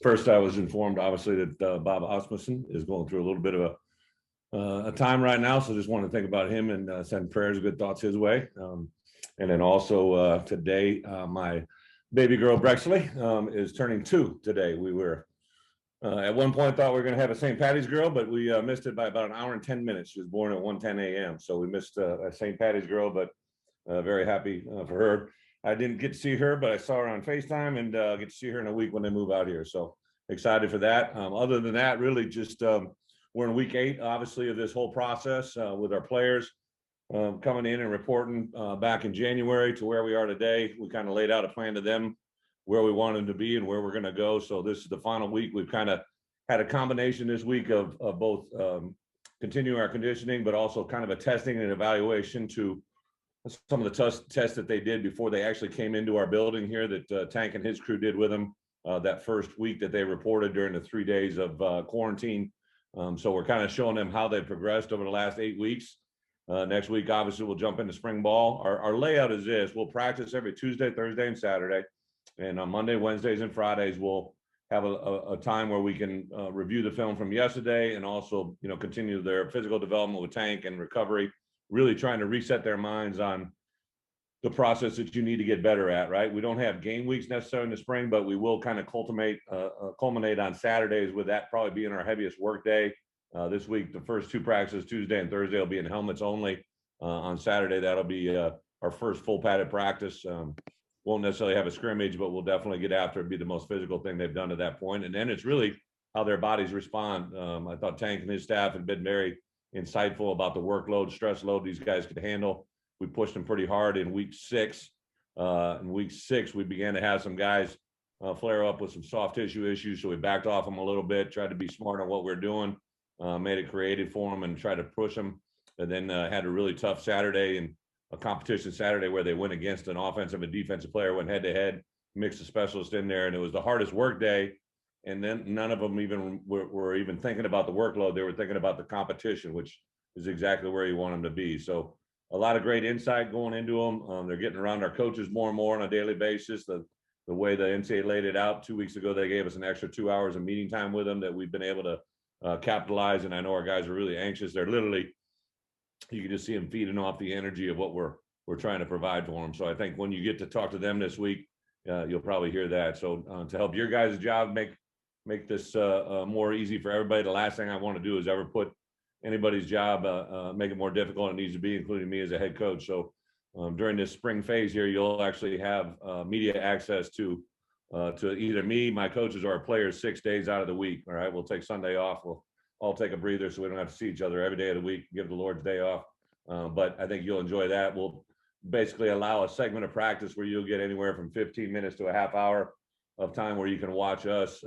First, I was informed, obviously, that Bob Osmussen is going through a little bit of a time right now. So just want to think about him and send prayers, good thoughts his way. And then also today, my baby girl Brexley is turning 2 today. We were at one point thought we were going to have a St. Patty's girl, but we missed it by about an hour and 10 minutes. She was born at 1:10 a.m. So we missed a St. Patty's girl, but very happy for her. I didn't get to see her, but I saw her on FaceTime and get to see her in a week when they move out here. So excited for that. Other than that, really just we're in week 8, obviously, of this whole process with our players coming in and reporting back in January to where we are today. We kind of laid out a plan to them where we want them to be and where we're going to go. So this is the final week. We've kind of had a combination this week of both continuing our conditioning, but also kind of a testing and evaluation to some of the tests that they did before they actually came into our building here that Tank and his crew did with them that first week that they reported during the 3 days of quarantine. So we're kind of showing them how they progressed over the last 8 weeks. Next week, obviously, we'll jump into spring ball. Our layout is this. We'll practice every Tuesday, Thursday, and Saturday. And on Monday, Wednesdays, and Fridays, we'll have a time where we can review the film from yesterday and also, continue their physical development with Tank and recovery, really trying to reset their minds on the process that you need to get better at, right? We don't have game weeks necessarily in the spring, but we will kind of culminate on Saturdays with that probably being our heaviest work day. This week, the first 2 practices, Tuesday and Thursday, will be in helmets only. On Saturday, that'll be our first full padded practice. Won't necessarily have a scrimmage, but we'll definitely get after it, be the most physical thing they've done to that point. And then it's really how their bodies respond. I thought Tank and his staff had been very insightful about the workload, stress load these guys could handle. We pushed them pretty hard in week 6. In week 6, we began to have some guys flare up with some soft tissue issues. So we backed off them a little bit, tried to be smart on what we're doing, made it creative for them and tried to push them. And then had a really tough Saturday and a competition Saturday where they went against an offensive and defensive player, went head to head, mixed a specialist in there. And it was the hardest work day. And then none of them even were even thinking about the workload. They were thinking about the competition, which is exactly where you want them to be. So a lot of great insight going into them. They're getting around our coaches more and more on a daily basis. The way the NCAA laid it out 2 weeks ago, they gave us an extra 2 hours of meeting time with them that we've been able to capitalize. And I know our guys are really anxious. They're literally, you can just see them feeding off the energy of what we're trying to provide for them. So I think when you get to talk to them this week, you'll probably hear that. So to help your guys' job make this more easy for everybody, the last thing I want to do is ever put anybody's job, make it more difficult than it needs to be, including me as a head coach. So during this spring phase here, you'll actually have media access to either me, my coaches, or our players 6 days out of the week. All right, we'll take Sunday off. We'll all take a breather so we don't have to see each other every day of the week, give the Lord's day off. But I think you'll enjoy that. We'll basically allow a segment of practice where you'll get anywhere from 15 minutes to a half hour of time where you can watch us.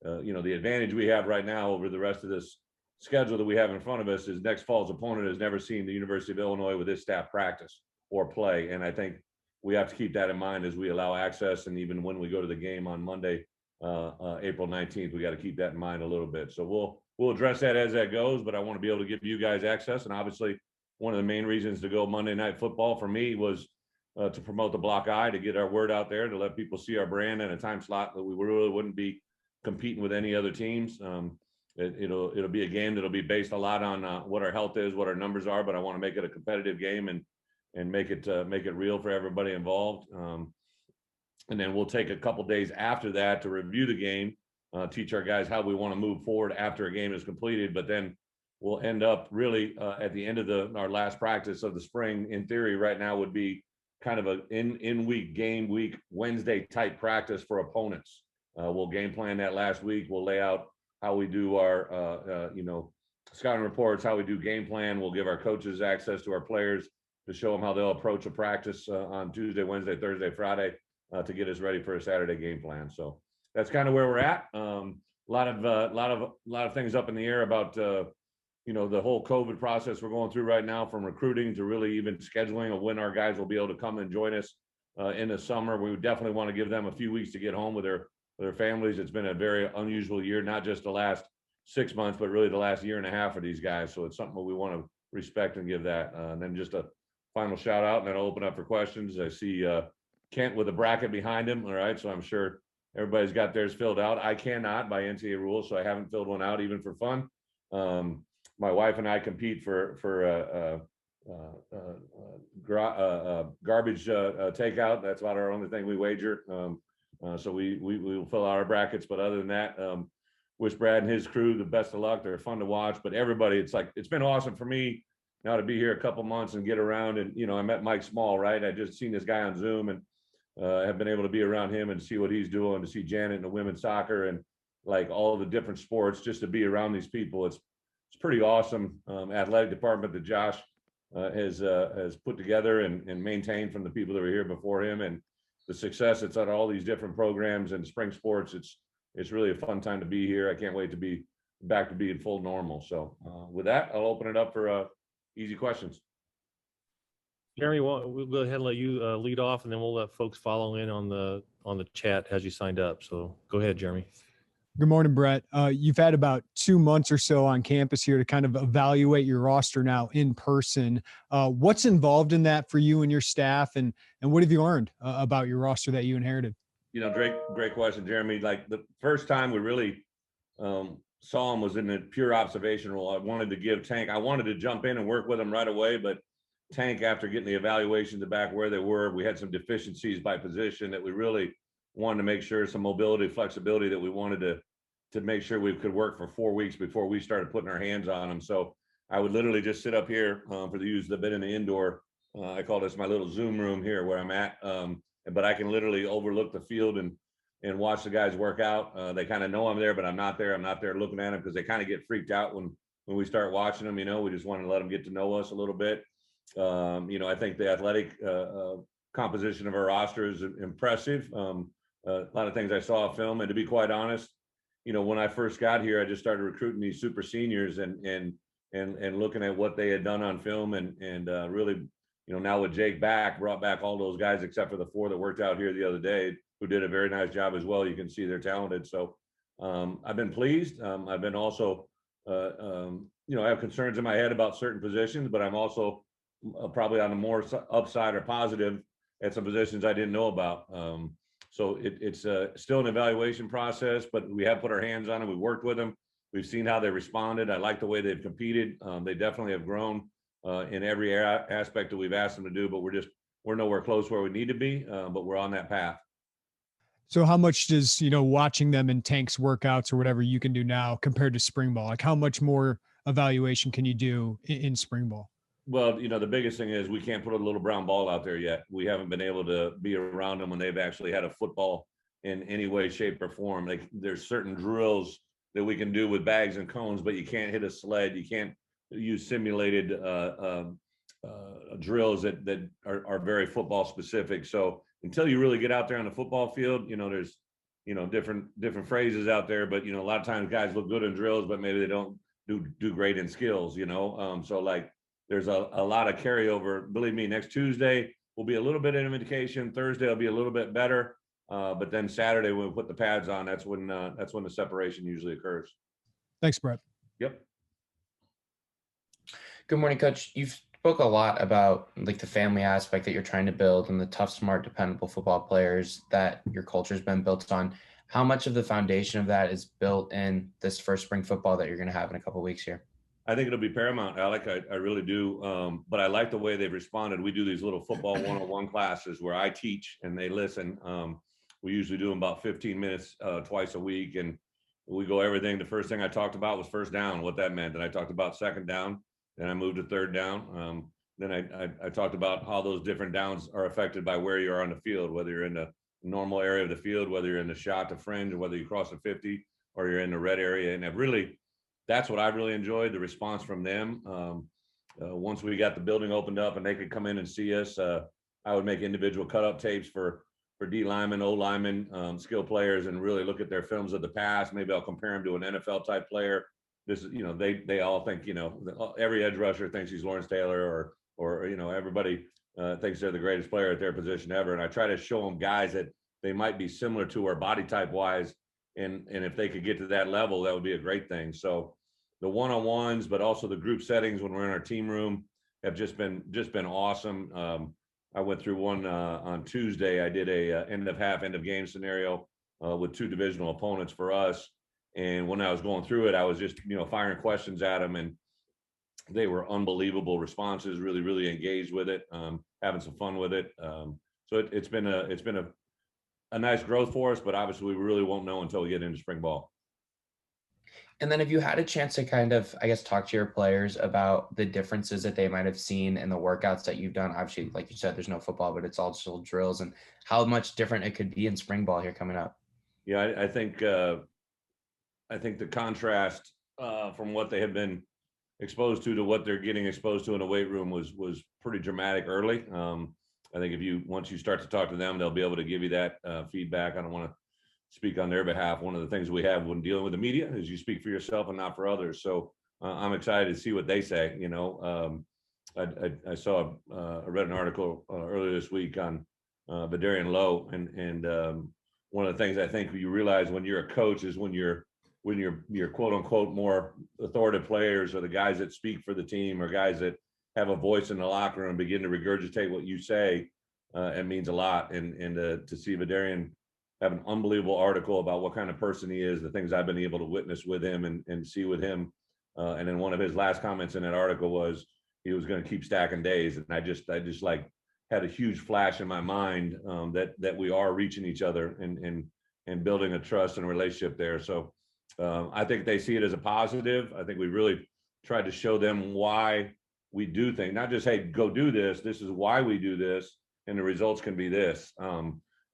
The advantage we have right now over the rest of this schedule that we have in front of us is next fall's opponent has never seen the University of Illinois with this staff practice or play. And I think we have to keep that in mind as we allow access. And even when we go to the game on Monday, April 19th, we got to keep that in mind a little bit. So we'll address that as that goes, but I want to be able to give you guys access. And obviously one of the main reasons to go Monday Night Football for me was to promote the Block Eye, to get our word out there, to let people see our brand in a time slot that we really wouldn't be competing with any other teams. It'll be a game that'll be based a lot on what our health is, what our numbers are, but I want to make it a competitive game and make it real for everybody involved. And then we'll take a couple days after that to review the game, teach our guys how we want to move forward after a game is completed. But then we'll end up really at the end of our last practice of the spring. In theory, right now would be kind of a in-week game week Wednesday type practice for opponents. We'll game plan that last week. We'll lay out how we do our scouting reports, how we do game plan. We'll give our coaches access to our players to show them how they'll approach a practice on Tuesday, Wednesday, Thursday, Friday to get us ready for a Saturday game plan. So that's kind of where we're at. A lot of things up in the air about the whole COVID process we're going through right now, from recruiting to really even scheduling of when our guys will be able to come and join us in the summer. We would definitely want to give them a few weeks to get home with their families. It's been a very unusual year, not just the last 6 months, but really the last year and a half for these guys. So it's something that we want to respect and give that. And then just a final shout out, and then I'll open up for questions. I see Kent with a bracket behind him. All right. So I'm sure everybody's got theirs filled out. I cannot by NCAA rules, so I haven't filled one out even for fun. My wife and I compete for garbage takeout. That's about our only thing we wager. So we will fill out our brackets, but other than that, wish Brad and his crew the best of luck. They're fun to watch, but everybody, it's been awesome for me now to be here a couple months and get around. And I met Mike Small, right? I just seen this guy on Zoom and have been able to be around him and see what he's doing, to see Janet and the women's soccer and like all the different sports, just to be around these people. It's pretty awesome. Athletic department that Josh has put together and maintained from the people that were here before him, and the success it's at all these different programs and spring sports. It's really a fun time to be here. I can't wait to be back to being full normal. So with that, I'll open it up for easy questions. Jeremy, we'll go ahead and let you lead off, and then we'll let folks follow in on the chat as you signed up. So go ahead, Jeremy. Good morning, Bret. You've had about 2 months or so on campus here to kind of evaluate your roster now in person. What's involved in that for you and your staff, and what have you learned about your roster that you inherited? Great question, Jeremy. Like the first time we really saw him was in the pure observation role. I wanted to give Tank, I wanted to jump in and work with him right away, but Tank, after getting the evaluations back where they were, we had some deficiencies by position that we really wanted to make sure, some mobility, flexibility that we wanted to make sure we could work for 4 weeks before we started putting our hands on them. So I would literally just sit up here for the use that been in the indoor. I call this my little Zoom room here where I'm at. But I can literally overlook the field and watch the guys work out. They kind of know I'm there, but I'm not there. I'm not there looking at them because they kind of get freaked out when we start watching them. We just want to let them get to know us a little bit. I think the athletic composition of our roster is impressive. A lot of things I saw on film, and to be quite honest, when I first got here, I just started recruiting these super seniors and looking at what they had done on film and really, now with Jake back, brought back all those guys except for the 4 that worked out here the other day, who did a very nice job as well. You can see they're talented. So I've been pleased. I've been also, I have concerns in my head about certain positions, but I'm also probably on the more upside or positive at some positions I didn't know about. So it's still an evaluation process, but we have put our hands on them. We worked with them. We've seen how they responded. I like the way they've competed. They definitely have grown in every aspect that we've asked them to do, but we're nowhere close where we need to be, but we're on that path. So how much does, watching them in Tank's workouts or whatever you can do now compared to spring ball? Like how much more evaluation can you do in spring ball? Well, the biggest thing is we can't put a little brown ball out there yet. We haven't been able to be around them when they've actually had a football in any way, shape, or form. Like there's certain drills that we can do with bags and cones, but you can't hit a sled. You can't use simulated drills that are very football specific. So until you really get out there on the football field, there's different phrases out there, but a lot of times guys look good in drills, but maybe they don't do great in skills. So like there's a lot of carryover. Believe me, next Tuesday will be a little bit of an indication. Thursday will be a little bit better, but then Saturday when we put the pads on, that's when the separation usually occurs. Thanks, Bret. Yep. Good morning, Coach. You've spoke a lot about like the family aspect that you're trying to build and the tough, smart, dependable football players that your culture's been built on. How much of the foundation of that is built in this first spring football that you're going to have in a couple of weeks here? I think it'll be paramount, Alec. I really do. But I like the way they've responded. We do these little football one-on-one classes where I teach and they listen. We usually do them about 15 minutes twice a week. And we go everything. The first thing I talked about was first down, what that meant. Then I talked about second down. Then I moved to third down. Then I talked about how those different downs are affected by where you are on the field, whether you're in the normal area of the field, whether you're in the shot to fringe, or whether you cross the 50 or you're in the red area. And that's what I really enjoyed, the response from them. Once we got the building opened up and they could come in and see us, I would make individual cut-up tapes for D linemen, O linemen, skill players, and really look at their films of the past. Maybe I'll compare them to an NFL type player. This is, they all think, every edge rusher thinks he's Lawrence Taylor or everybody thinks they're the greatest player at their position ever. And I try to show them guys that they might be similar to or body type wise. And if they could get to that level, that would be a great thing. So the one-on-ones, but also the group settings when we're in our team room have just been awesome. I went through one on Tuesday. I did a end of half, end of game scenario with 2 divisional opponents for us. And when I was going through it, I was just, firing questions at them, and they were unbelievable responses, really, really engaged with it, having some fun with it. So it's been a nice growth for us, but obviously we really won't know until we get into spring ball. And then have you had a chance to kind of, I guess, talk to your players about the differences that they might have seen in the workouts that you've done? Obviously, like you said, there's no football, but it's all still drills, and how much different it could be in spring ball here coming up. Yeah, I think the contrast from what they have been exposed to what they're getting exposed to in the weight room was pretty dramatic early. I think once you start to talk to them, they'll be able to give you that feedback. I don't want to speak on their behalf. One of the things we have when dealing with the media is you speak for yourself and not for others. So I'm excited to see what they say. I read an article earlier this week on Vidarian Lowe, and one of the things I think you realize when you're a coach is when your quote unquote more authoritative players, or the guys that speak for the team, or guys that have a voice in the locker room, begin to regurgitate what you say, it means a lot. And to see Vidarian have an unbelievable article about what kind of person he is, the things I've been able to witness with him and see with him. And then one of his last comments in that article was he was going to keep stacking days. And I just like had a huge flash in my mind that we are reaching each other and building a trust and a relationship there. So I think they see it as a positive. I think we really tried to show them why we do things, not just, hey, go do this. This is why we do this, and the results can be this.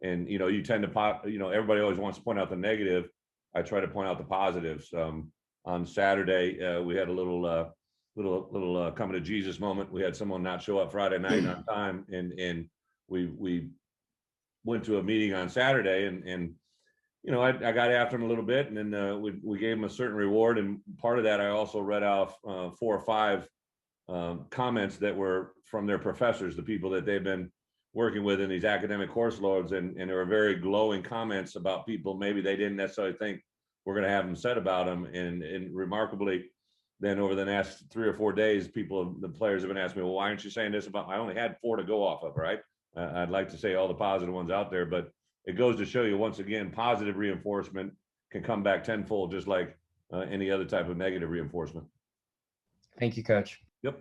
And you tend to everybody always wants to point out the negative. I try to point out the positives. On Saturday, we had a little coming to Jesus moment. We had someone not show up Friday night on time, and we went to a meeting on Saturday, and I got after him a little bit, and then we gave him a certain reward. And part of that, I also read off 4 or 5 comments that were from their professors, the people that they've been working with in these academic course loads, and there were very glowing comments about people maybe they didn't necessarily think we're going to have them said about them. And remarkably, then over the next 3 or 4 days, the players have been asking me, well, why aren't you saying this about? I only had 4 to go off of, right? I'd like to say all the positive ones out there, but it goes to show you, once again, positive reinforcement can come back tenfold, just like any other type of negative reinforcement. Thank you, Coach. Yep.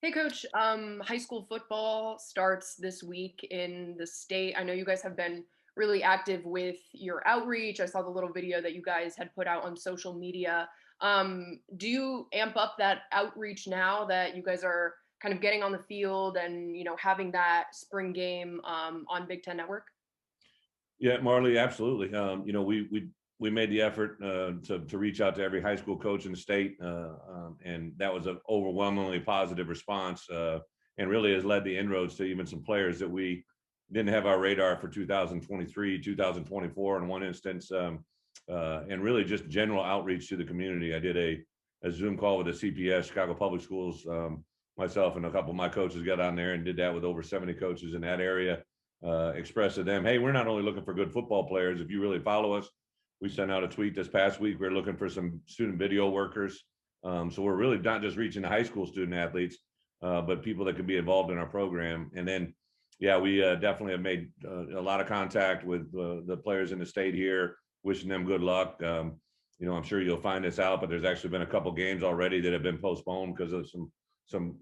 Hey, Coach. High school football starts this week in the state. I know you guys have been really active with your outreach. I saw the little video that you guys had put out on social media. Do you amp up that outreach now that you guys are kind of getting on the field and, having that spring game on Big Ten Network? Yeah, Marley, absolutely. We made the effort to reach out to every high school coach in the state, and that was an overwhelmingly positive response, and really has led the inroads to even some players that we didn't have our radar for 2023, 2024 in one instance, and really just general outreach to the community. I did a Zoom call with the CPS, Chicago Public Schools. Myself and a couple of my coaches got on there and did that with over 70 coaches in that area, expressed to them, hey, we're not only looking for good football players. If you really follow us, we sent out a tweet this past week. We're looking for some student video workers. So we're really not just reaching the high school student athletes, but people that can be involved in our program. And then, yeah, we definitely have made a lot of contact with the players in the state here, wishing them good luck. I'm sure you'll find this out, but there's actually been a couple games already that have been postponed because of some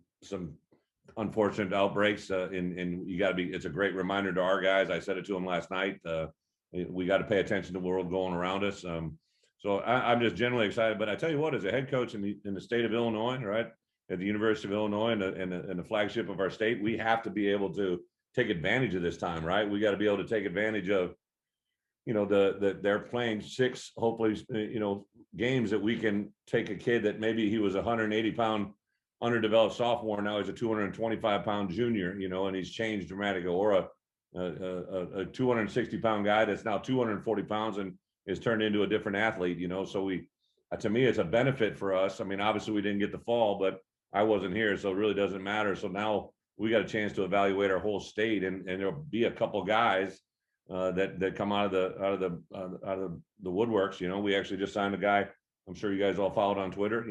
unfortunate outbreaks. And you got to be. It's a great reminder to our guys. I said it to them last night. We got to pay attention to the world going around us. So I'm just generally excited. But I tell you what, as a head coach in the state of Illinois, right, at the University of Illinois and the flagship of our state, we have to be able to take advantage of this time, right? We got to be able to take advantage of, they're playing 6, hopefully, games that we can take a kid that maybe he was a 180-pound underdeveloped sophomore, now he's a 225-pound junior, and he's changed dramatically, or a 260-pound guy that's now 240 pounds and is turned into a different athlete, so to me, it's a benefit for us. I mean, obviously we didn't get the fall, but I wasn't here, so it really doesn't matter. So now we got a chance to evaluate our whole state, and there'll be a couple guys that come out of the woodworks. We actually just signed a guy. I'm sure you guys all followed on Twitter,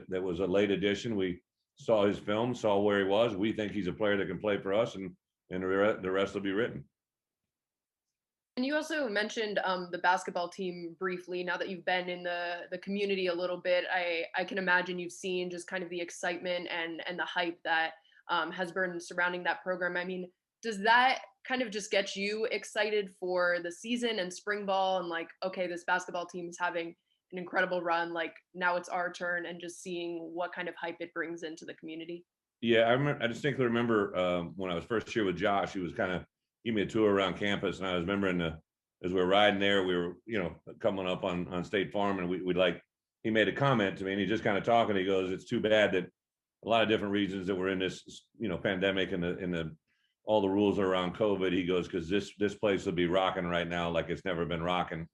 that was a late addition. We saw his film, saw where he was. We think he's a player that can play for us, and the rest will be written. And you also mentioned the basketball team briefly. Now that you've been in the community a little bit, I can imagine you've seen just kind of the excitement and the hype that has been surrounding that program. I mean, does that kind of just get you excited for the season and spring ball and like, okay, this basketball team is having an incredible run. Like now it's our turn, and just seeing what kind of hype it brings into the community? Yeah, I distinctly remember when I was first here with Josh, he was kind of giving me a tour around campus, and I was remembering as we were riding there, we were coming up on State Farm, and we like he made a comment to me, and he just kind of talking. He goes, "It's too bad that a lot of different reasons that we're in this pandemic and the all the rules are around COVID." He goes, "Because this place will be rocking right now like it's never been rocking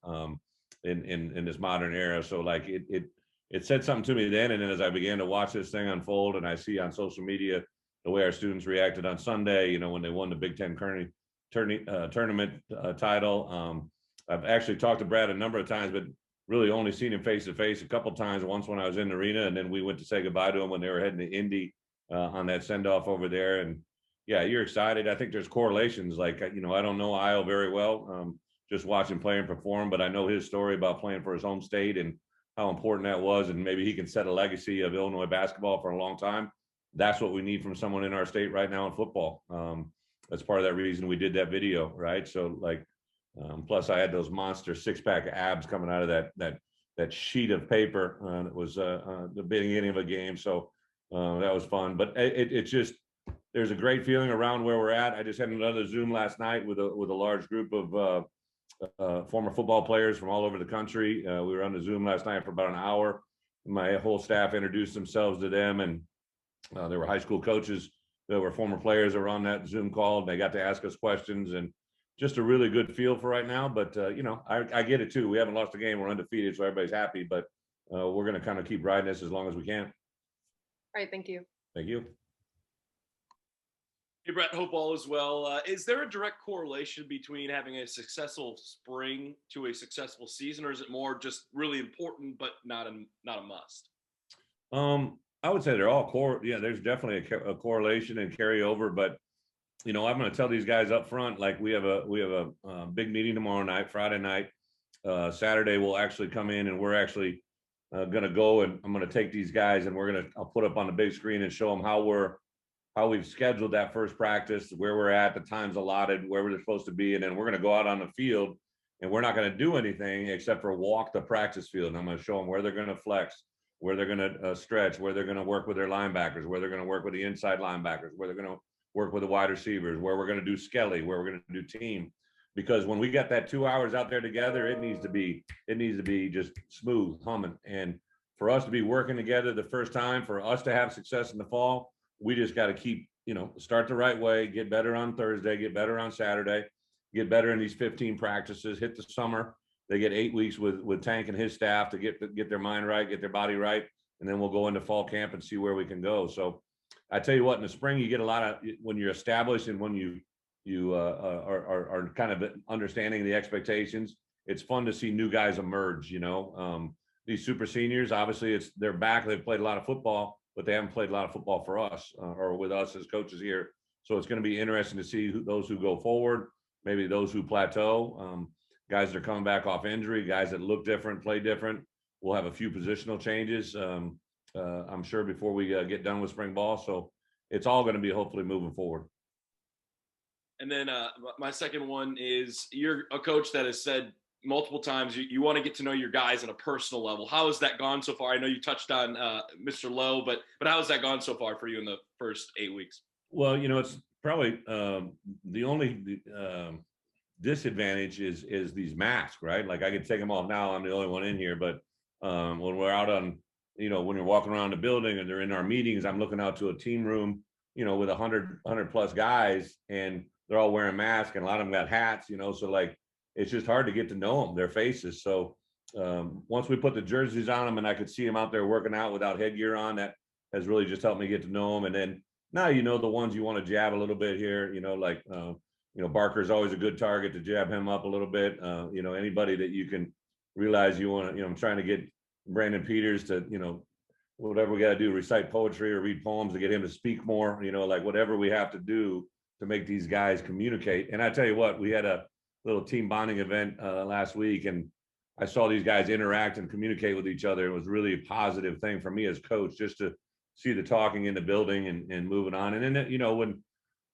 in this modern era." So like it said something to me then, and then as I began to watch this thing unfold, and I see on social media the way our students reacted on Sunday, when they won the Big Ten tournament title. I've actually talked to Brad a number of times, but really only seen him face to face a couple of times. Once when I was in the arena, and then we went to say goodbye to him when they were heading to Indy on that send off over there. And yeah, you're excited. I think there's correlations. Like I don't know Io very well, just watching play and perform, but I know his story about playing for his home state and how important that was, and maybe he can set a legacy of Illinois basketball for a long time. That's what we need from someone in our state right now in football. That's part of that reason we did that video, right? So like, plus I had those monster 6-pack abs coming out of that sheet of paper. It was the beginning of a game, so that was fun. But it just there's a great feeling around where we're at. I just had another Zoom last night with a large group of former football players from all over the country. We were on the Zoom last night for about an hour. My whole staff introduced themselves to them, and there were high school coaches that were former players that were on that Zoom call. And they got to ask us questions, and just a really good feel for right now. But I get it too. We haven't lost a game. We're undefeated, so everybody's happy. But we're going to kind of keep riding this as long as we can. All right, thank you. Thank you. Hey, Brett, hope all is well. Is there a direct correlation between having a successful spring to a successful season, or is it more just really important but not a must? I would say they're all core. Yeah, there's definitely a correlation and carryover. But I'm going to tell these guys up front. Like we have a big meeting tomorrow night, Friday night. Saturday we'll actually come in, and we're actually going to go, and I'm going to take these guys, and I'll put up on the big screen and show them how we've scheduled that first practice, where we're at, the times allotted, where we're supposed to be. And then we're going to go out on the field, and we're not going to do anything except for walk the practice field. And I'm going to show them where they're going to flex, where they're going to stretch, where they're going to work with their linebackers, where they're going to work with the inside linebackers, where they're going to work with the wide receivers, where we're going to do skelly, where we're going to do team. Because when we got that 2 hours out there together, it needs to be just smooth, humming. And for us to be working together the first time, for us to have success in the fall, we just got to keep, start the right way, get better on Thursday, get better on Saturday, get better in these 15 practices, hit the summer. They get 8 weeks with Tank and his staff to get their mind right, get their body right. And then we'll go into fall camp and see where we can go. So I tell you what, in the spring, you get a lot of, when you're established and when you are kind of understanding the expectations, it's fun to see new guys emerge, these super seniors, obviously they're back. They've played a lot of football, but they haven't played a lot of football for us or with us as coaches here. So it's going to be interesting to see those who go forward, maybe those who plateau, guys that are coming back off injury, guys that look different, play different. We'll have a few positional changes, I'm sure, before we get done with spring ball. So it's all going to be hopefully moving forward. And then my second one is, you're a coach that has said multiple times you want to get to know your guys on a personal level. How has that gone so far? I know you touched on Mr. Lowe, but how has that gone so far for you in the first 8 weeks? Well, it's probably the only disadvantage is these masks, right? Like I could take them off now. I'm the only one in here, but when we're out on, when you're walking around the building and they're in our meetings, I'm looking out to a team room, with 100 plus guys, and they're all wearing masks, and a lot of them got hats, so like, it's just hard to get to know them, their faces. So once we put the jerseys on them and I could see them out there working out without headgear on, that has really just helped me get to know them. And then now, the ones you want to jab a little bit here, like, Barker's always a good target to jab him up a little bit. Anybody that you can realize you want to, I'm trying to get Brandon Peters to, whatever we got to do, recite poetry or read poems to get him to speak more, like whatever we have to do to make these guys communicate. And I tell you what, we had a little team bonding event last week, and I saw these guys interact and communicate with each other. It was really a positive thing for me as coach, just to see the talking in the building and moving on. And then, you know,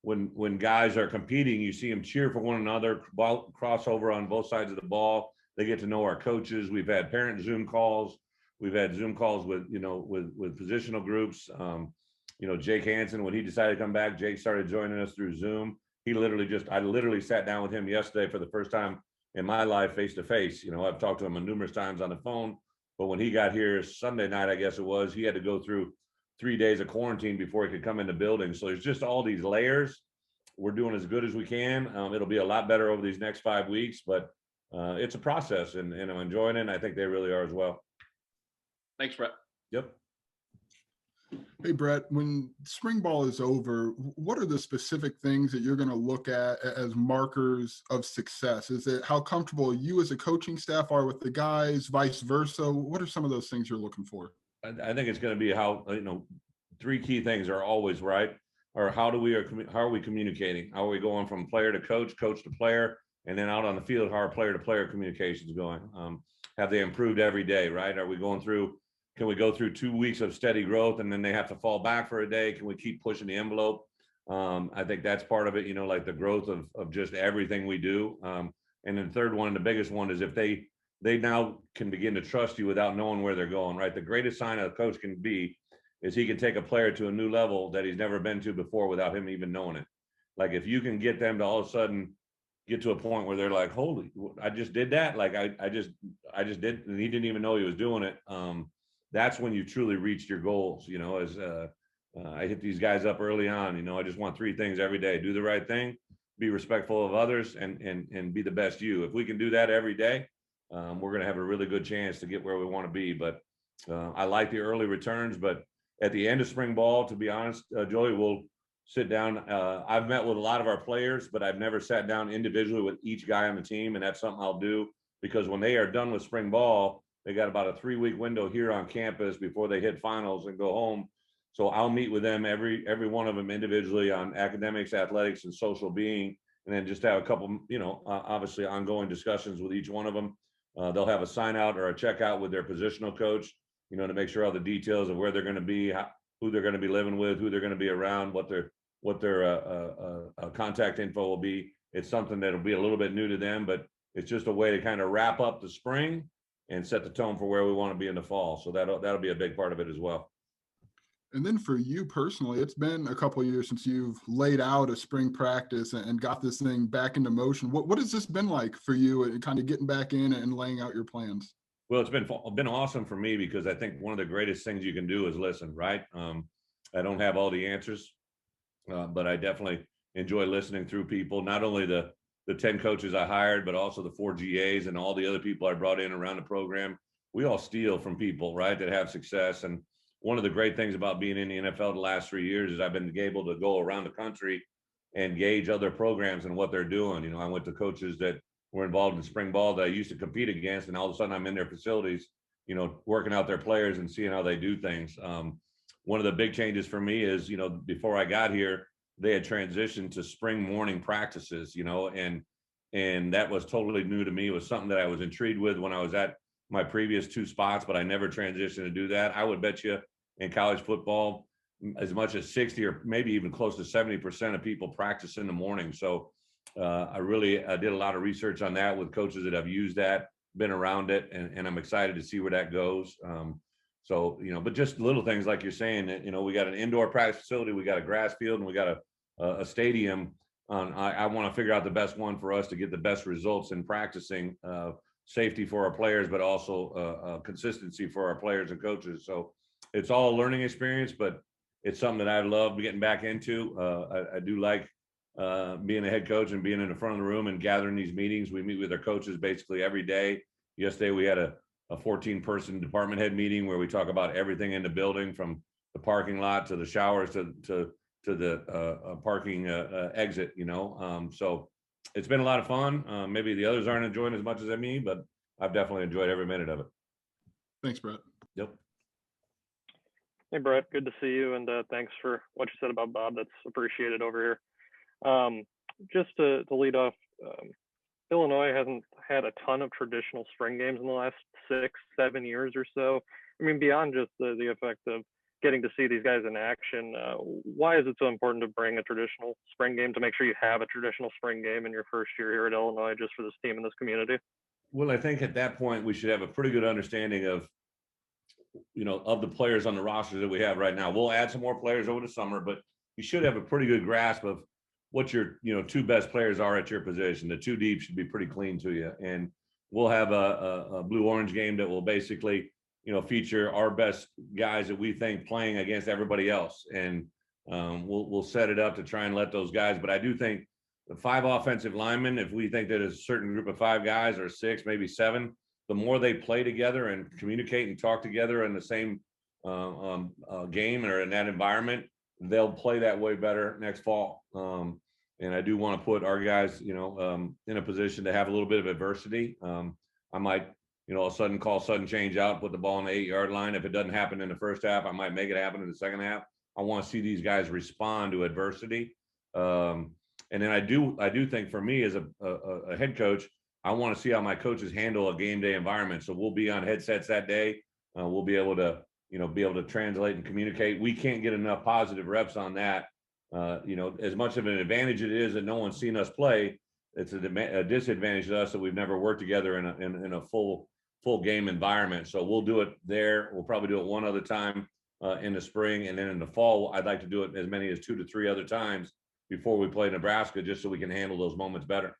when guys are competing, you see them cheer for one another, crossover on both sides of the ball. They get to know our coaches. We've had parent Zoom calls. We've had Zoom calls with, you know, with positional groups. You know, Jake Hansen, when he decided to come back, Jake started joining us through Zoom. I literally sat down with him yesterday for the first time in my life, face to face. You know, I've talked to him numerous times on the phone, but when he got here Sunday night, I guess it was, he had to go through 3 days of quarantine before he could come in the building. So there's just all these layers. We're doing as good as we can. It'll be a lot better over these next 5 weeks, but it's a process, and I'm enjoying it. And I think they really are as well. Thanks, Bret. Yep. Hey, Bret, when spring ball is over, what are the specific things that you're going to look at as markers of success? Is it how comfortable you as a coaching staff are with the guys, vice versa? What are some of those things you're looking for? I think it's going to be how, you know, 3 key things are always right. Or how are we communicating? How are we going from player to coach, coach to player, and then out on the field, how are player to player communications going? Have they improved every day, right? Are we going through, can we go through 2 weeks of steady growth and then they have to fall back for a day? Can we keep pushing the envelope? I think that's part of it, you know, like the growth of just everything we do. And then the third one, the biggest one, is if they now can begin to trust you without knowing where they're going, right? The greatest sign a coach can be is he can take a player to a new level that he's never been to before without him even knowing it. Like if you can get them to all of a sudden get to a point where they're like, holy, I just did that. Like I just did, and he didn't even know he was doing it. That's when you truly reached your goals. You know, as I hit these guys up early on, you know, I just want 3 things every day: do the right thing, be respectful of others, and be the best you. If we can do that every day, we're going to have a really good chance to get where we want to be. But I like the early returns, but at the end of spring ball, to be honest, Joey, we'll sit down. I've met with a lot of our players, but I've never sat down individually with each guy on the team. And that's something I'll do, because when they are done with spring ball, they got about a 3-week window here on campus before they hit finals and go home. So I'll meet with them, every one of them individually, on academics, athletics, and social being, and then just have a couple, you know, obviously ongoing discussions with each one of them. They'll have a sign out or a checkout with their positional coach, you know, to make sure all the details of where they're going to be, who they're going to be living with, who they're going to be around, what their contact info will be. It's something that'll be a little bit new to them, but it's just a way to kind of wrap up the spring and set the tone for where we want to be in the fall. So that'll be a big part of it as well. And then for you personally, it's been a couple of years since you've laid out a spring practice and got this thing back into motion. What has this been like for you, and kind of getting back in and laying out your plans? Well, it's been awesome for me, because I think one of the greatest things you can do is listen, right? I don't have all the answers, but I definitely enjoy listening through people, not only the 10 coaches I hired, but also the 4 GAs and all the other people I brought in around the program. We all steal from people, right, that have success. And one of the great things about being in the NFL the last 3 years is I've been able to go around the country and gauge other programs and what they're doing. You know, I went to coaches that were involved in spring ball that I used to compete against, and all of a sudden I'm in their facilities, you know, working out their players and seeing how they do things. One of the big changes for me is, you know, before I got here, they had transitioned to spring morning practices, you know, and that was totally new to me. It was something that I was intrigued with when I was at my previous 2 spots, but I never transitioned to do that. I would bet you in college football, as much as 60 or maybe even close to 70% of people practice in the morning. So I did a lot of research on that with coaches that have used that, been around it, and I'm excited to see where that goes. So, you know, but just little things like you're saying, you know, we got an indoor practice facility, we got a grass field, and we got a stadium. I want to figure out the best one for us to get the best results in practicing, safety for our players, but also consistency for our players and coaches. So it's all a learning experience, but it's something that I love getting back into. I do like being a head coach and being in the front of the room and gathering these meetings. We meet with our coaches basically every day. Yesterday we had a 14-person department head meeting where we talk about everything in the building, from the parking lot to the showers to the parking exit, you know. So it's been a lot of fun. Maybe the others aren't enjoying as much as me, but I've definitely enjoyed every minute of it. Thanks, Bret. Yep. Hey, Bret, good to see you, and thanks for what you said about Bob. That's appreciated over here. Just to lead off, Illinois hasn't had a ton of traditional spring games in the last 6-7 years or so. I mean, beyond just the effect of getting to see these guys in action, why is it so important to bring a traditional spring game, to make sure you have a traditional spring game in your first year here at Illinois, just for this team and this community? Well, I think at that point we should have a pretty good understanding of, of the players on the rosters that we have right now. We'll add some more players over the summer, but you should have a pretty good grasp of what your, two best players are at your position. The two deep should be pretty clean to you. And we'll have a blue-orange game that will basically, feature our best guys that we think playing against everybody else. And we'll set it up to try and let those guys, but I do think the 5 offensive linemen, if we think that a certain group of 5 guys or 6, maybe 7, the more they play together and communicate and talk together in the same game or in that environment, they'll play that way better next fall. And I do want to put our guys, in a position to have a little bit of adversity. I might, all of a sudden call sudden change out, put the ball on the 8-yard line. If it doesn't happen in the first half, I might make it happen in the second half. I want to see these guys respond to adversity. And then I do think for me as a head coach, I want to see how my coaches handle a game day environment. So we'll be on headsets that day. We'll be able to translate and communicate. We can't get enough positive reps on that. As much of an advantage it is that no one's seen us play, it's a disadvantage to us that we've never worked together in a full game environment. So we'll do it there. We'll probably do it one other time in the spring, and then in the fall, I'd like to do it as many as 2 to 3 other times before we play Nebraska, just so we can handle those moments better.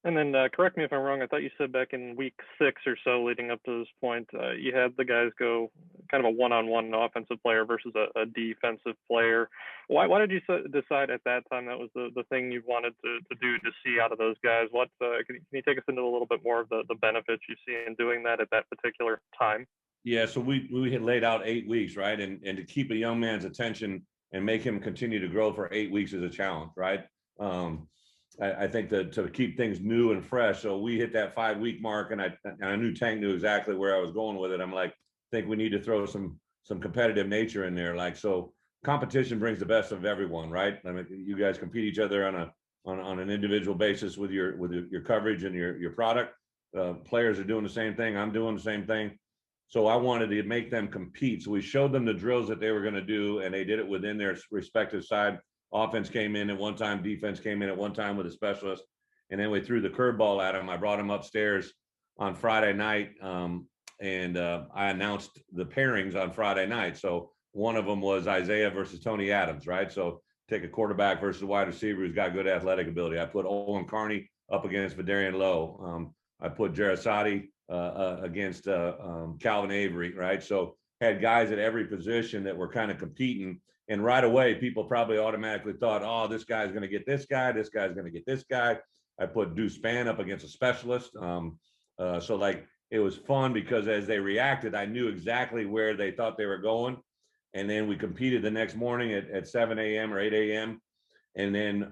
And then correct me if I'm wrong, I thought you said back in week 6 or so leading up to this point, you had the guys go kind of a one-on-one offensive player versus a defensive player. Why did you decide at that time that was the thing you wanted to do to see out of those guys? Can you take us into a little bit more of the benefits you see in doing that at that particular time? Yeah, so we had laid out 8 weeks, right? And to keep a young man's attention and make him continue to grow for 8 weeks is a challenge, right? I think that to keep things new and fresh. So we hit that 5-week mark, and I knew Tank knew exactly where I was going with it. I'm like, I think we need to throw some competitive nature in there. Like, so competition brings the best of everyone, right? I mean, you guys compete each other on an individual basis with your coverage and your product. Players are doing the same thing. I'm doing the same thing. So I wanted to make them compete. So we showed them the drills that they were going to do, and they did it within their respective side. Offense came in at one time, defense came in at one time with a specialist, and then we threw the curveball at him. I brought him upstairs on Friday night, and I announced the pairings on Friday night. So one of them was Isaiah versus Tony Adams, right? So take a quarterback versus a wide receiver who's got good athletic ability. I put Owen Carney up against Vidarian Lowe. I put Jarasati against Calvin Avery, right? So had guys at every position that were kind of competing. And right away, people probably automatically thought, oh, this guy's going to get this guy. This guy's going to get this guy. I put Deuce Spann up against a specialist. So like, it was fun because as they reacted, I knew exactly where they thought they were going. And then we competed the next morning at 7 a.m. or 8 a.m. And then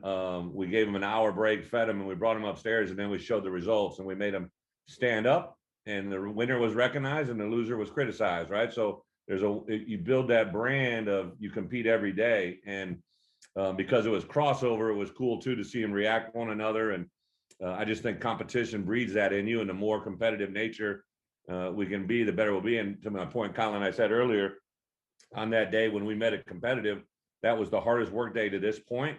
we gave them an hour break, fed them, and we brought them upstairs. And then we showed the results, and we made them stand up. And the winner was recognized and the loser was criticized, right? So you build that brand of you compete every day. And because it was crossover, it was cool too to see them react one another. And I just think competition breeds that in you, and the more competitive nature we can be, the better we'll be. And to my point, Colin, I said earlier, on that day when we met at competitive, that was the hardest work day to this point.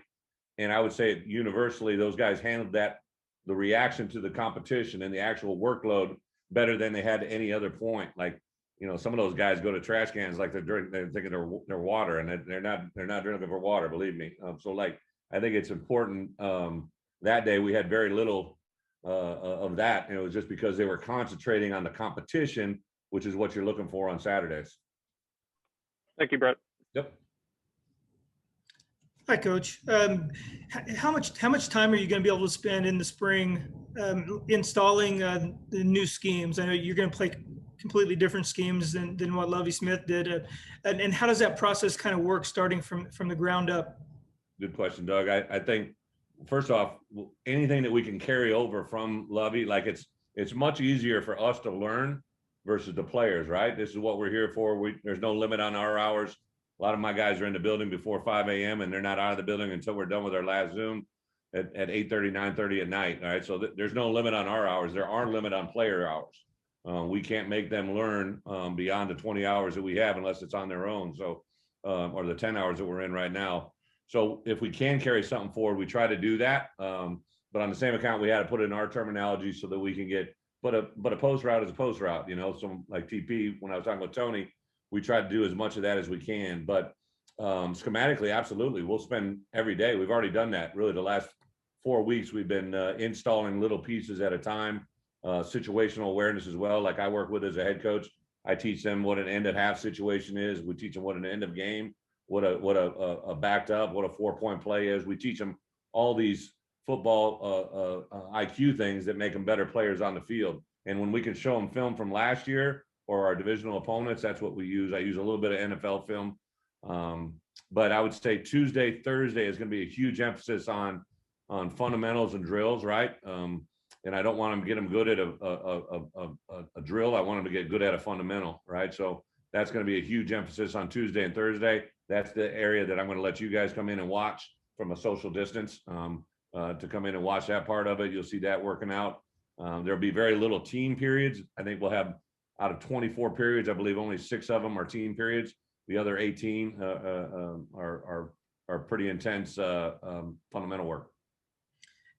And I would say universally, those guys handled the reaction to the competition and the actual workload better than they had at any other point. Like, some of those guys go to trash cans like they're thinking they're water, and they're not drinking for water, believe me. So like, I think it's important. That day we had very little of that, and it was just because they were concentrating on the competition, which is what you're looking for on Saturdays. Thank you, Bret. Yep. Hi, Coach. How much time are you going to be able to spend in the spring installing the new schemes? I know you're going to play completely different schemes than what Lovie Smith did, and how does that process kind of work, starting from the ground up? Good question, Doug. I think first off, anything that we can carry over from Lovie, like it's much easier for us to learn versus the players, right? This is what we're here for. There's no limit on our hours. A lot of my guys are in the building before 5 a.m. and they're not out of the building until we're done with our last Zoom. at 8:30, 9:30 at night. All right. So there's no limit on our hours. There are limit on player hours. We can't make them learn beyond the 20 hours that we have unless it's on their own. So, or the 10 hours that we're in right now. So if we can carry something forward, we try to do that. But on the same account, we had to put it in our terminology so that we can get, but a post route is a post route, you know, so like TP, when I was talking with Tony, we try to do as much of that as we can, but schematically, absolutely. We'll spend every day. We've already done that. Really, the last 4 weeks, we've been installing little pieces at a time, situational awareness as well. Like I work with as a head coach, I teach them what an end of half situation is. We teach them what an end of game, what a backed up, what a 4-point play is. We teach them all these football IQ things that make them better players on the field. And when we can show them film from last year or our divisional opponents, that's what we use. I use a little bit of NFL film. But I would say Tuesday, Thursday is going to be a huge emphasis on fundamentals and drills, right? And I don't want them to get them good at a drill. I want them to get good at a fundamental, right? So that's going to be a huge emphasis on Tuesday and Thursday. That's the area that I'm going to let you guys come in and watch from a social distance, to come in and watch that part of it. You'll see that working out. There'll be very little team periods. I think we'll have, out of 24 periods, I believe only 6 of them are team periods. The other 18 are pretty intense fundamental work.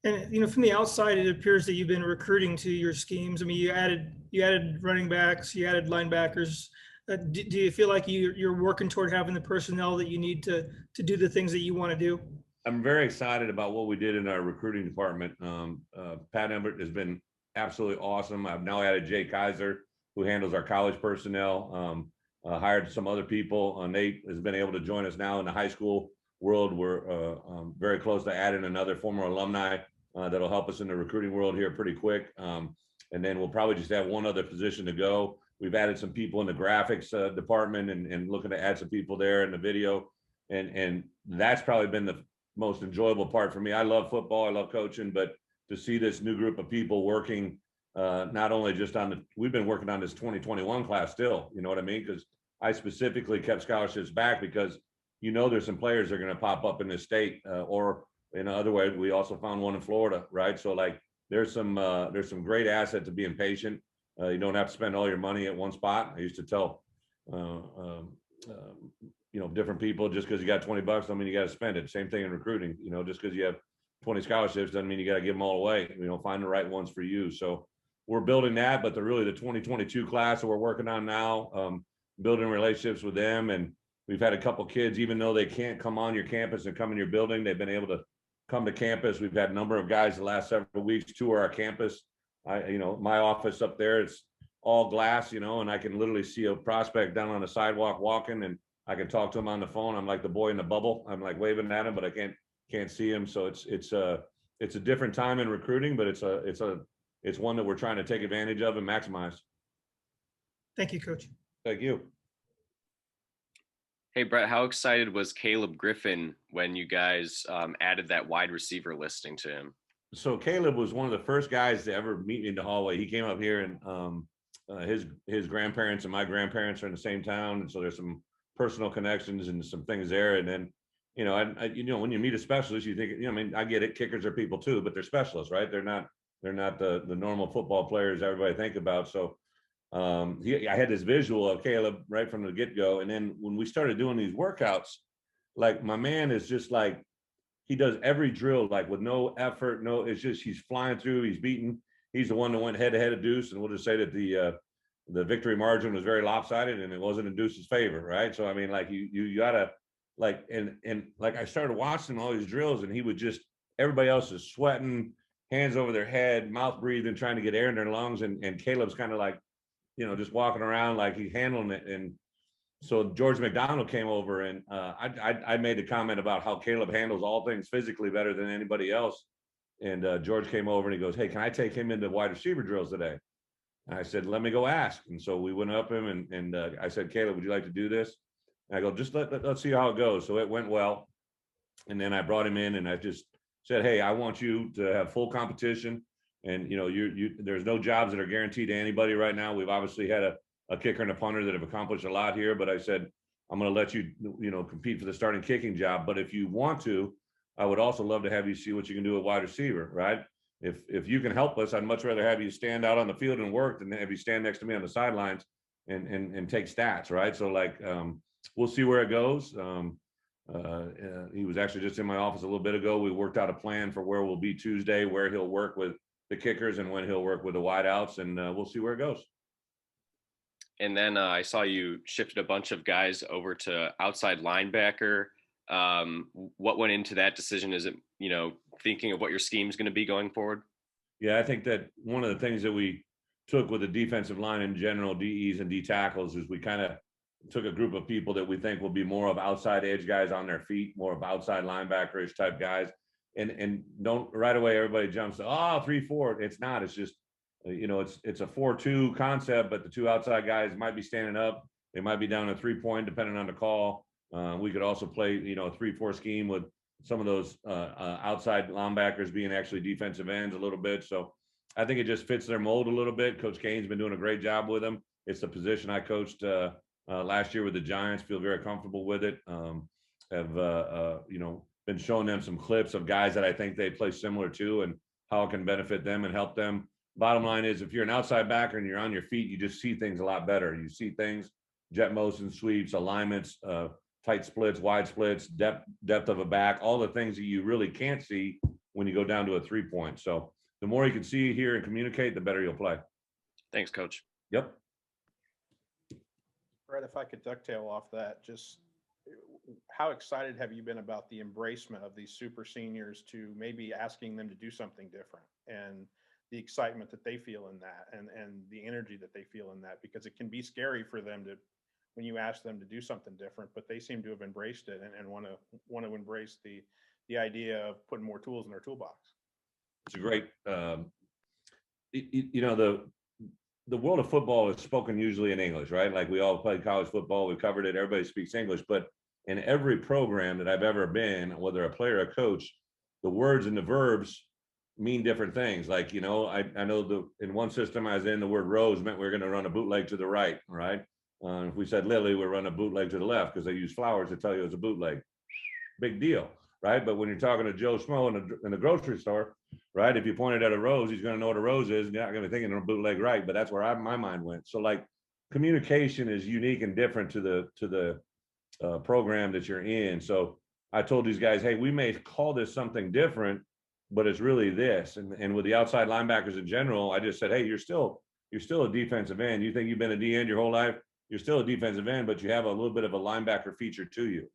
And you know, from the outside, it appears that you've been recruiting to your schemes. I mean, you added running backs, you added linebackers. Do you feel like you're working toward having the personnel that you need to do the things that you want to do? I'm very excited about what we did in our recruiting department. Pat Embert has been absolutely awesome. I've now added Jay Kaiser, who handles our college personnel. Hired some other people. Nate has been able to join us now in the high school world. We're very close to adding another former alumni that'll help us in the recruiting world here pretty quick. And then we'll probably just have one other position to go. We've added some people in the graphics department and looking to add some people there in the video. And that's probably been the most enjoyable part for me. I love football, I love coaching, but to see this new group of people working, not only just we've been working on this 2021 class still, you know what I mean? Because I specifically kept scholarships back because, you know, there's some players that are going to pop up in this state, or in other ways, we also found one in Florida, right? So like there's some great asset to being patient. You don't have to spend all your money at one spot. I used to tell, you know, different people, just because you got $20 doesn't mean you got to spend it. Same thing in recruiting, you know, just because you have 20 scholarships doesn't mean you got to give them all away. You know, find the right ones for you. So we're building that, but the 2022 class that we're working on now, building relationships with them. And we've had a couple kids, even though they can't come on your campus and come in your building, they've been able to come to campus. We've had a number of guys the last several weeks tour our campus. You know, my office up there, it's all glass, you know, and I can literally see a prospect down on the sidewalk walking, and I can talk to him on the phone. I'm like the boy in the bubble. I'm like waving at him, but I can't see him. So it's a different time in recruiting, but it's one that we're trying to take advantage of and maximize. Thank you, Coach. Thank you. Hey, Bret, how excited was Caleb Griffin when you guys added that wide receiver listing to him? So Caleb was one of the first guys to ever meet me in the hallway. He came up here, and his grandparents and my grandparents are in the same town, and so there's some personal connections and some things there. And then, you know, you know, when you meet a specialist, you think, you know, I mean, I get it. Kickers are people too, but they're specialists, right? They're not the normal football players everybody think about. So I had this visual of Caleb right from the get-go. And then when we started doing these workouts, like my man is just like, he does every drill, like with no effort, it's just, he's flying through, he's beating. He's the one that went head to head of Deuce. And we'll just say that the victory margin was very lopsided and it wasn't in Deuce's favor, right? So, I mean, like you gotta like, and like I started watching all these drills and he would just, everybody else is sweating, hands over their head, mouth breathing, trying to get air in their lungs. And Caleb's kind of like, you know, just walking around like he's handling it. And so George McDonald came over and I made the comment about how Caleb handles all things physically better than anybody else. And George came over and he goes, "Hey, can I take him into wide receiver drills today?" And I said, "Let me go ask." And so we went up him and I said, "Caleb, would you like to do this?" And I go, "Just let's see how it goes." So it went well. And then I brought him in and I just said, "Hey, I want you to have full competition. And, you know, there's no jobs that are guaranteed to anybody right now. We've obviously had a kicker and a punter that have accomplished a lot here, but I said, I'm going to let you, you know, compete for the starting kicking job. But if you want to, I would also love to have you see what you can do at wide receiver, right? If you can help us, I'd much rather have you stand out on the field and work than have you stand next to me on the sidelines and take stats, right? So like, we'll see where it goes. He was actually just in my office a little bit ago. We worked out a plan for where we'll be Tuesday, where he'll work with the kickers and when he'll work with the wideouts, and we'll see where it goes. And then I saw you shifted a bunch of guys over to outside linebacker. What went into that decision? Is it, thinking of what your scheme is going to be going forward? Yeah, I think that one of the things that we took with the defensive line in general, DEs and D tackles, is we kind of took a group of people that we think will be more of outside edge guys on their feet, more of outside linebackerish type guys. And don't right away everybody jumps to 3-4. It's not. It's just, it's a 4-2 concept, but the two outside guys might be standing up. They might be down a 3-point depending on the call. We could also play, a 3-4 scheme with some of those outside linebackers being actually defensive ends a little bit. So I think it just fits their mold a little bit. Coach Kane's been doing a great job with them. It's the position I coached last year with the Giants. Feel very comfortable with it. Been showing them some clips of guys that I think they play similar to and how it can benefit them and help them. Bottom line is, if you're an outside backer and you're on your feet, you just see things a lot better. You see things, jet motion sweeps, alignments, tight splits, wide splits, depth of a back, all the things that you really can't see when you go down to a 3-point. So the more you can see, hear, and communicate, the better you'll play. Thanks, Coach. Yep. Brett, if I could ducktail off that, just how excited have you been about the embracement of these super seniors to maybe asking them to do something different, and the excitement that they feel in that, and the energy that they feel in that? Because it can be scary for them to, when you ask them to do something different, but they seem to have embraced it and want to embrace the idea of putting more tools in their toolbox. It's a great, the world of football is spoken usually in English, right? Like we all played college football, we covered it, everybody speaks English, but in every program that I've ever been, whether a player or a coach, the words and the verbs mean different things. Like, I know in one system I was in, the word rose meant we were going to run a bootleg to the right, right? If we said lily, we're running a bootleg to the left because they use flowers to tell you it's a bootleg. Big deal, right? But when you're talking to Joe Schmo in the grocery store, right? If you pointed at a rose, he's going to know what a rose is. You're not going to think of a bootleg, right? But that's where my mind went. So like, communication is unique and different to the program that you're in. So I told these guys, hey, we may call this something different, but it's really this. And with the outside linebackers in general, I just said, hey, you're still a defensive end. You think you've been a D end your whole life? You're still a defensive end, but you have a little bit of a linebacker feature to you.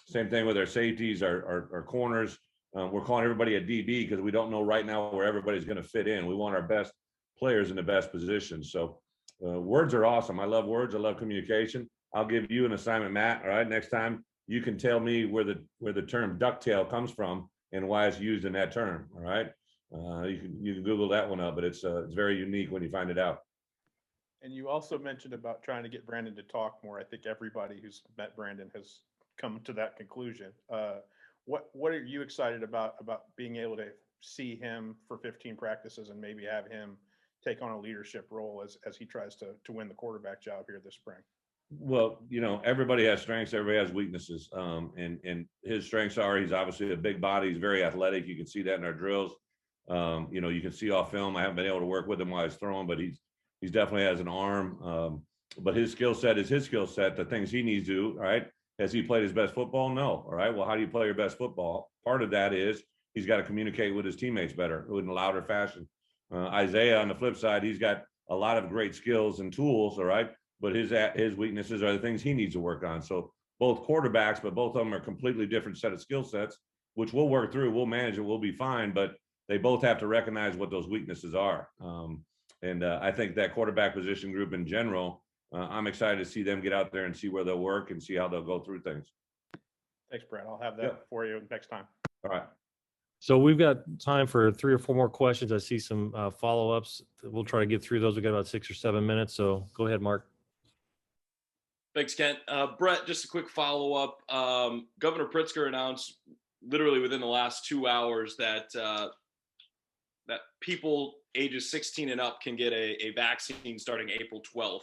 Same thing with our safeties, our corners. We're calling everybody a DB because we don't know right now where everybody's going to fit in. We want our best players in the best positions. So words are awesome. I love words. I love communication. I'll give you an assignment, Matt. All right, next time you can tell me where the term ducktail comes from and why it's used in that term. All right, you can Google that one up, but it's very unique when you find it out. And you also mentioned about trying to get Brandon to talk more. I think everybody who's met Brandon has come to that conclusion. What are you excited about being able to see him for 15 practices and maybe have him take on a leadership role as he tries to win the quarterback job here this spring? Well, everybody has strengths, everybody has weaknesses. And his strengths are, he's obviously a big body, he's very athletic. You can see that in our drills. You can see off film. I haven't been able to work with him while he's throwing, but he's definitely has an arm. But his skill set is his skill set. The things he needs to do, all right. Has he played his best football? No. All right. Well, how do you play your best football? Part of that is he's got to communicate with his teammates better, in a louder fashion. Isaiah, on the flip side, he's got a lot of great skills and tools. All right. But his weaknesses are the things he needs to work on. So both quarterbacks, but both of them are completely different set of skill sets, which we'll work through. We'll manage it. We'll be fine. But they both have to recognize what those weaknesses are. And I think that quarterback position group in general, I'm excited to see them get out there and see where they'll work and see how they'll go through things. Thanks, Brett. I'll have that for you next time. All right. So we've got time for 3 or 4 more questions. I see some follow-ups. We'll try to get through those. We've got about 6 or 7 minutes. So go ahead, Mark. Thanks, Kent. Brett, just a quick follow-up. Governor Pritzker announced literally within the last 2 hours that that people ages 16 and up can get a vaccine starting April 12th.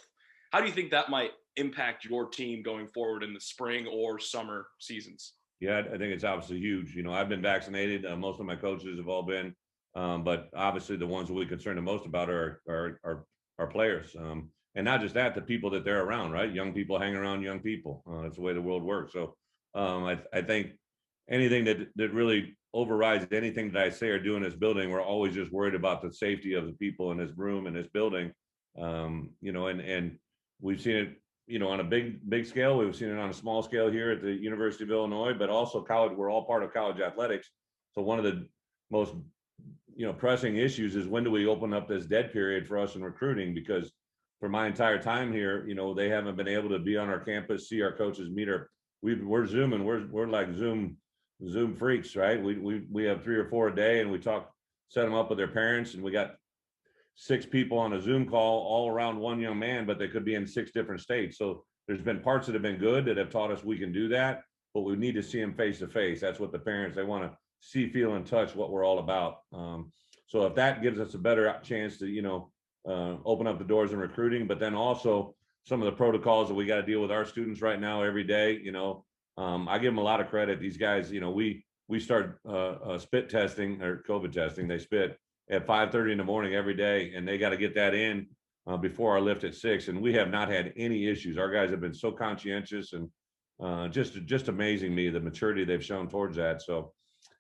How do you think that might impact your team going forward in the spring or summer seasons? Yeah, I think it's obviously huge. I've been vaccinated. Most of my coaches have all been, but obviously the ones that we concern the most about are players, and not just that, the people that they're around. Right, young people hang around young people. That's the way the world works. So I think anything that really overrides anything that I say or do in this building, we're always just worried about the safety of the people in this room, in this building. And we've seen it, on a big scale. We've seen it on a small scale here at the University of Illinois, but also college. We're all part of college athletics. So one of the most, pressing issues is when do we open up this dead period for us in recruiting? Because for my entire time here, they haven't been able to be on our campus, see our coaches, we're Zooming. We're like Zoom freaks, right? We have 3 or 4 a day, and we set them up with their parents, and we got 6 people on a Zoom call all around one young man, but they could be in 6 different states. So there's been parts that have been good that have taught us we can do that, but we need to see them face to face. That's what the parents, they want to see, feel, and touch what we're all about. So if that gives us a better chance to, open up the doors in recruiting, but then also some of the protocols that we got to deal with our students right now every day, I give them a lot of credit. These guys, we start spit testing or COVID testing. They spit at 5:30 in the morning every day, and they got to get that in before our lift at 6. And we have not had any issues. Our guys have been so conscientious, and just amazing me, the maturity they've shown towards that. So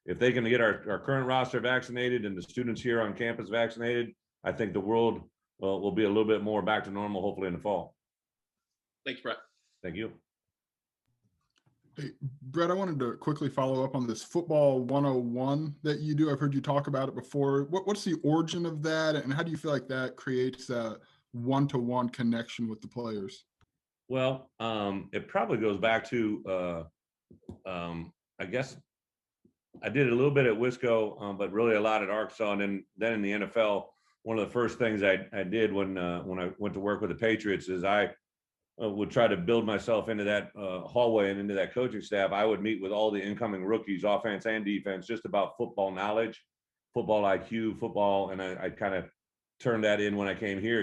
if they can get our current roster vaccinated and the students here on campus vaccinated, I think the world will be a little bit more back to normal, hopefully in the fall. Thanks, Bret. Thank you. Hey, Bret, I wanted to quickly follow up on this football 101 that you do. I've heard you talk about it before. What's the origin of that, and how do you feel like that creates a one-to-one connection with the players? Well, it probably goes back to, I guess I did a little bit at Wisco, but really a lot at Arkansas, and then in the NFL. One of the first things I did when I went to work with the Patriots is I would try to build myself into that hallway and into that coaching staff. I would meet with all the incoming rookies, offense and defense, just about football knowledge, football IQ, football, and I kind of turned that in when I came here.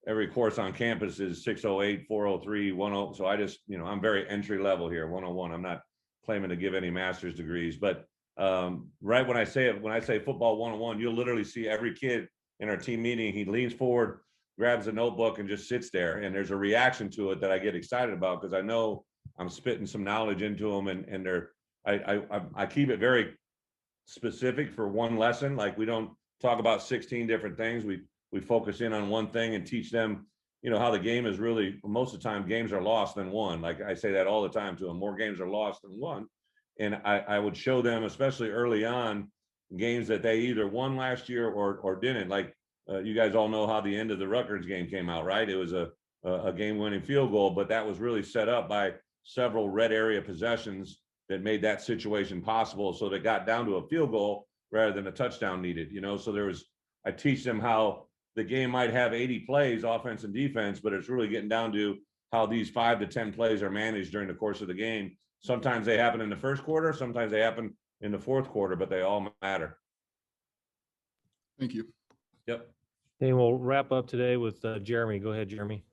Every course on campus is 608, 403, 10. So I just, I'm very entry level here, 101. I'm not claiming to give any master's degrees, but right when I say football 101, you'll literally see every kid in our team meeting. He leans forward, grabs a notebook, and just sits there. And there's a reaction to it that I get excited about, because I know I'm spitting some knowledge into them, and I keep it very specific for one lesson. Like, we don't talk about 16 different things. We focus in on one thing and teach them, how the game is really, most of the time, games are lost than won. Like I say that all the time to them, more games are lost than won. And I would show them, especially early on, games that they either won last year or didn't. Like, you guys all know how the end of the Rutgers game came out, right? It was a game-winning field goal, but that was really set up by several red area possessions that made that situation possible. So they got down to a field goal rather than a touchdown needed. So I teach them how the game might have 80 plays, offense and defense, but it's really getting down to how these 5 to 10 plays are managed during the course of the game. Sometimes they happen in the first quarter, sometimes they happen in the fourth quarter, but they all matter. Thank you. Yep. And we'll wrap up today with Jeremy. Go ahead, Jeremy.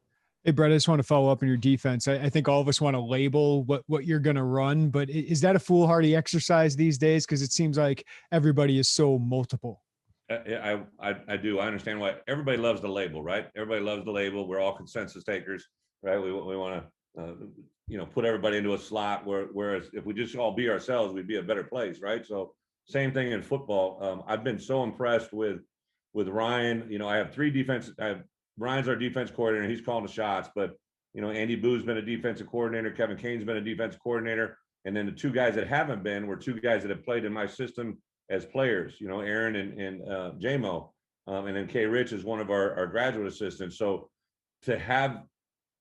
Hey, Bret, I just want to follow up on your defense. I think all of us want to label what you're going to run, but is that a foolhardy exercise these days? Because it seems like everybody is so multiple. I do. I understand why everybody loves the label, right? Everybody loves the label. We're all consensus takers, right? We want to, put everybody into a slot. Whereas if we just all be ourselves, we'd be a better place, right? So same thing in football. I've been so impressed with Ryan. I have 3 defense. Ryan's our defense coordinator. He's calling the shots, but Andy Boo's been a defensive coordinator. Kevin Kane's been a defensive coordinator, and then the 2 guys that haven't been were 2 guys that have played in my system as players, Aaron and J-Mo. And then K Rich is one of our graduate assistants. So to have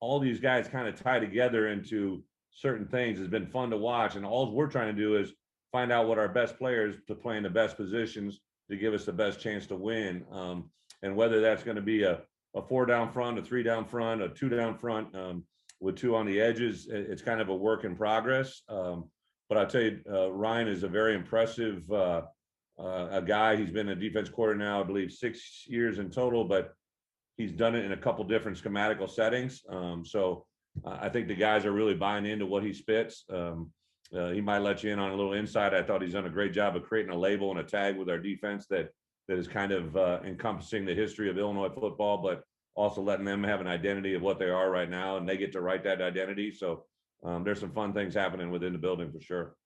all these guys kind of tie together into certain things has been fun to watch. And all we're trying to do is find out what our best players to play in the best positions to give us the best chance to win. And whether that's going to be a 4 down front, a 3 down front, a 2 down front with 2 on the edges, it's kind of a work in progress. But I'll tell you, Ryan is a very impressive a guy. He's been a defense coordinator now, I believe 6 years in total, but he's done it in a couple different schematical settings. So I think the guys are really buying into what he spits. he might let you in on a little insight. I thought he's done a great job of creating a label and a tag with our defense that is kind of encompassing the history of Illinois football, but also letting them have an identity of what they are right now, and they get to write that identity. So there's some fun things happening within the building for sure.